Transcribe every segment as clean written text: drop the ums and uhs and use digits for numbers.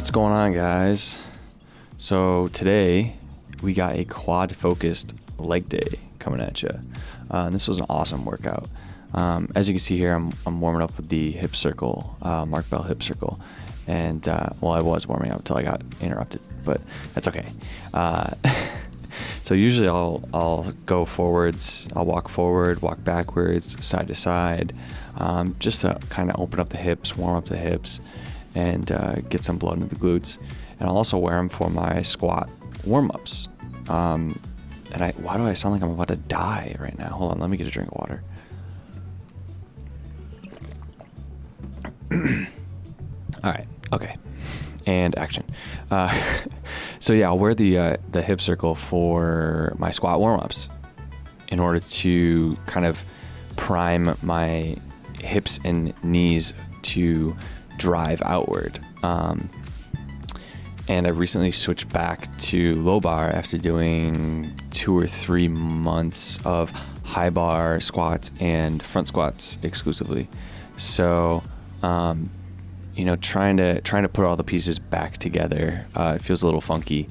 What's going on, guys? So today we got a quad focused leg day coming at you. And this was an awesome workout. As you can see here, I'm warming up with the hip circle, Mark Bell hip circle. And well, I was warming up until I got interrupted, but that's okay. So usually I'll go forwards, I'll walk forward, walk backwards, side to side, just to kind of open up the hips, warm up the hips, and get some blood into the glutes. And I'll also wear them for my squat warm-ups. And why do I sound like I'm about to die right now? Hold on, let me get a drink of water. All right, okay, and action. So yeah, I'll wear the hip circle for my squat warm-ups in order to kind of prime my hips and knees to drive outward. And I recently switched back to low bar after doing 2 or 3 months of high bar squats and front squats exclusively. So, trying to put all the pieces back together, it feels a little funky.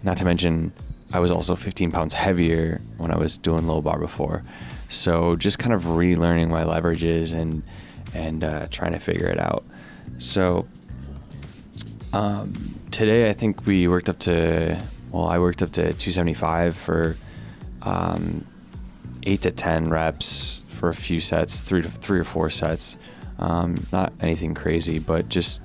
Not to mention, I was also 15 pounds heavier when I was doing low bar before. So just kind of relearning my leverages and trying to figure it out. So today I think I worked up to 275 for 8 to 10 reps for a few sets, 3 or 4 sets. Not anything crazy, but just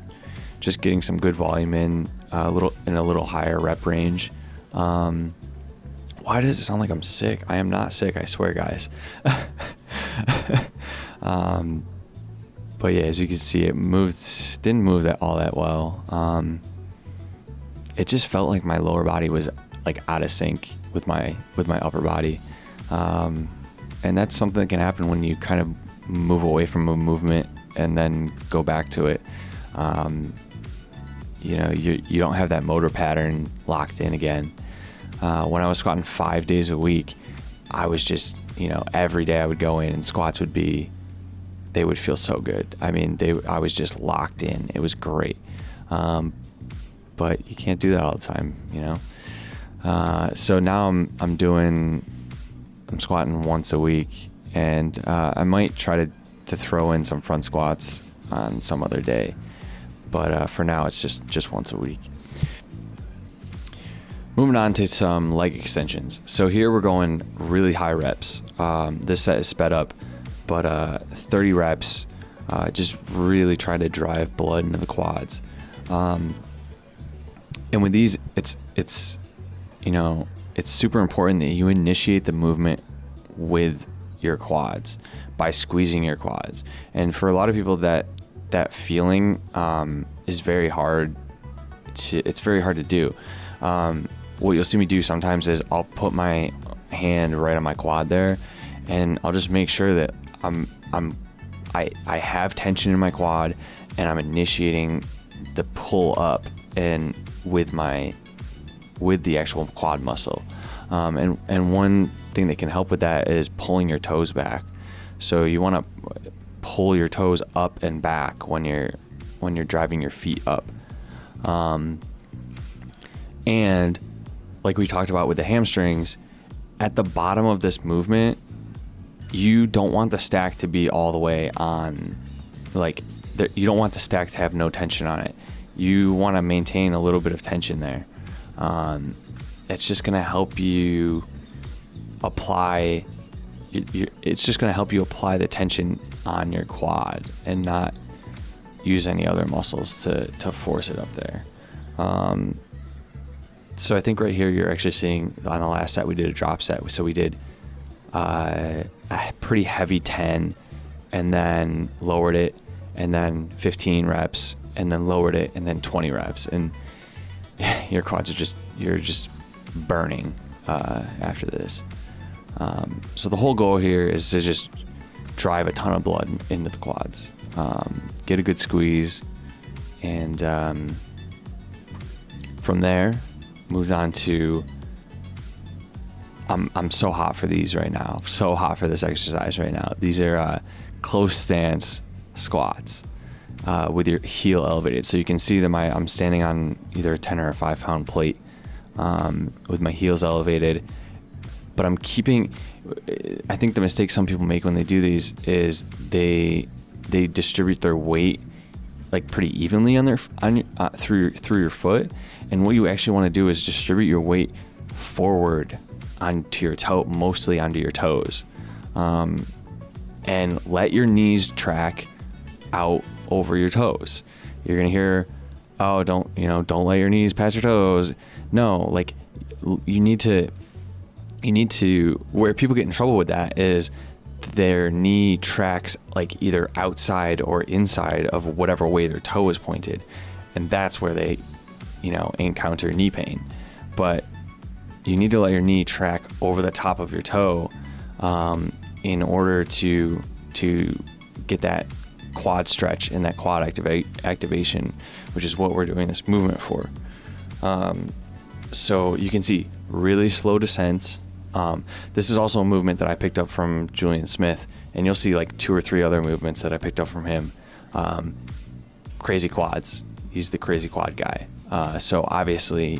getting some good volume in a little higher rep range. Why does it sound like I'm sick? I am not sick, I swear, guys. But yeah, as you can see, didn't move all that well. It just felt like my lower body was like out of sync with my upper body. And that's something that can happen when you kind of move away from a movement and then go back to it. You don't have that motor pattern locked in again. When I was squatting 5 days a week, I was just, every day I would go in and squats they would feel so good. I mean, I was just locked in. It was great. But you can't do that all the time, So now I'm squatting once a week, and I might try to throw in some front squats on some other day. But for now, it's just once a week. Moving on to some leg extensions. So here we're going really high reps. This set is sped up, but 30 reps, just really trying to drive blood into the quads. And with these, it's super important that you initiate the movement with your quads by squeezing your quads. And for a lot of people, that feeling is very hard to do. What you'll see me do sometimes is I'll put my hand right on my quad there, and I'll just make sure that I have tension in my quad, and I'm initiating the pull up and with the actual quad muscle. And one thing that can help with that is pulling your toes back. So you want to pull your toes up and back when you're driving your feet up. And like we talked about with the hamstrings, at the bottom of this movement, you don't want the stack to be all the way on, you don't want the stack to have no tension on it. You want to maintain a little bit of tension there. It's just going to help you apply the tension on your quad and not use any other muscles to force it up there. So I think right here you're actually seeing, on the last set we did a drop set. So we did a pretty heavy 10 and then lowered it, and then 15 reps, and then lowered it, and then 20 reps. And your quads you're just burning after this. So the whole goal here is to just drive a ton of blood into the quads, get a good squeeze, and from there, moved on to, I'm so hot for these right now. So hot for this exercise right now. These are close stance squats. with your heel elevated. So you can see that I'm standing on either a 10 or a 5 pound plate with my heels elevated, but I'm keeping, I think the mistake some people make when they do these is they distribute their weight like pretty evenly through your foot. And what you actually want to do is distribute your weight forward onto your toe, mostly onto your toes, and let your knees track out over your toes. You're gonna hear, oh, don't let your knees pass your toes. No, like you need to, where people get in trouble with that is their knee tracks like either outside or inside of whatever way their toe is pointed, and that's where they encounter knee pain. But you need to let your knee track over the top of your toe in order to get that quad stretch and that quad activation, which is what we're doing this movement for. So you can see really slow descents. This is also a movement that I picked up from Julian Smith, and you'll see like 2 or 3 other movements that I picked up from him. Crazy quads. He's the crazy quad guy. So obviously,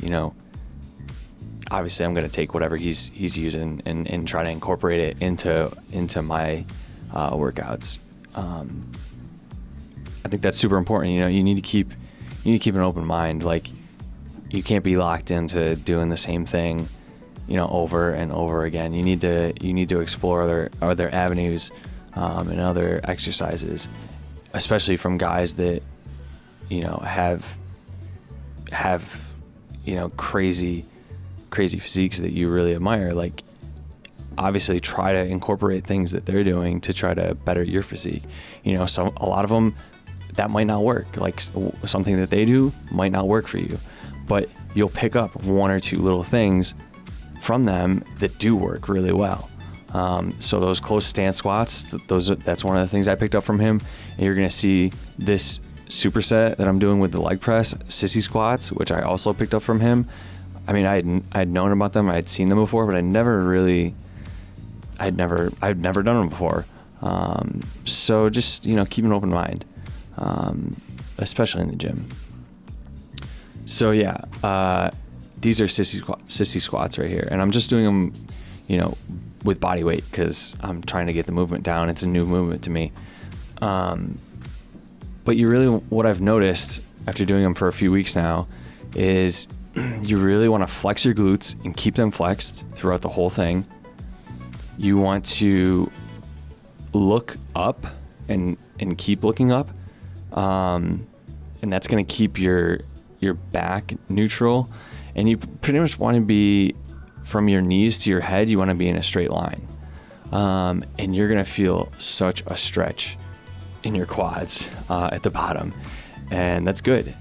I'm going to take whatever he's using and try to incorporate it into my workouts. I think that's super important. You need to keep an open mind. Like, you can't be locked into doing the same thing, over and over again. You need to explore other avenues and other exercises, especially from guys that have crazy physiques that you really admire. Like, obviously try to incorporate things that they're doing to try to better your physique. So a lot of them, that might not work. Like, something that they do might not work for you, but you'll pick up 1 or 2 little things from them that do work really well. So those close stance squats, that's one of the things I picked up from him. And you're going to see this superset that I'm doing with the leg press, sissy squats, which I also picked up from him. I mean, I'd known about them, I had seen them before, but I'd never done them before. So just, keep an open mind, especially in the gym. So yeah, these are sissy squats right here. And I'm just doing them, with body weight because I'm trying to get the movement down. It's a new movement to me. But what I've noticed after doing them for a few weeks now is you really want to flex your glutes and keep them flexed throughout the whole thing. You want to look up and keep looking up. And that's going to keep your back neutral. And you pretty much want to be, from your knees to your head, you want to be in a straight line. And you're going to feel such a stretch in your quads at the bottom. And that's good.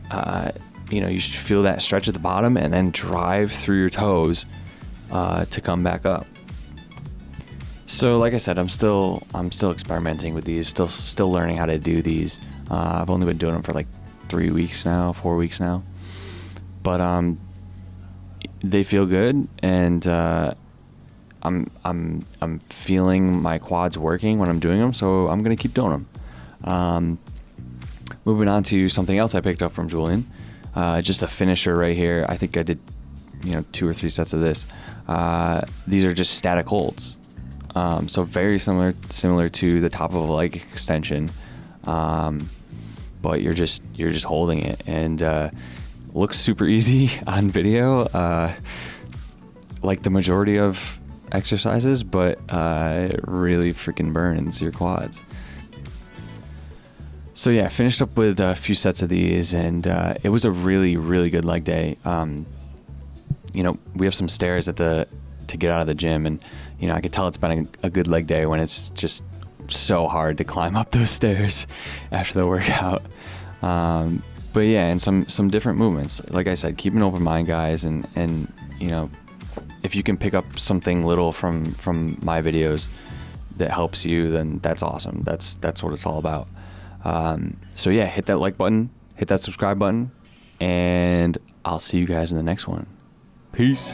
You should feel that stretch at the bottom and then drive through your toes to come back up. So like I said, I'm still experimenting with these, still learning how to do these. I've only been doing them for like 4 weeks now, but they feel good, and I'm feeling my quads working when I'm doing them, so I'm gonna keep doing them. Moving on to something else I picked up from Julian, just a finisher right here. I think I did 2 or 3 sets of this. These are just static holds. So very similar to the top of a leg extension, but you're just holding it, and looks super easy on video, like the majority of exercises, but it really freaking burns your quads. So yeah, I finished up with a few sets of these, and it was a really, really good leg day. We have some stairs to get out of the gym, and I could tell it's been a good leg day when it's just so hard to climb up those stairs after the workout. But yeah, and some different movements. Like I said, keep an open mind, guys, and if you can pick up something little from my videos that helps you, then that's awesome. That's what it's all about. So yeah, hit that like button, hit that subscribe button, and I'll see you guys in the next one. Peace.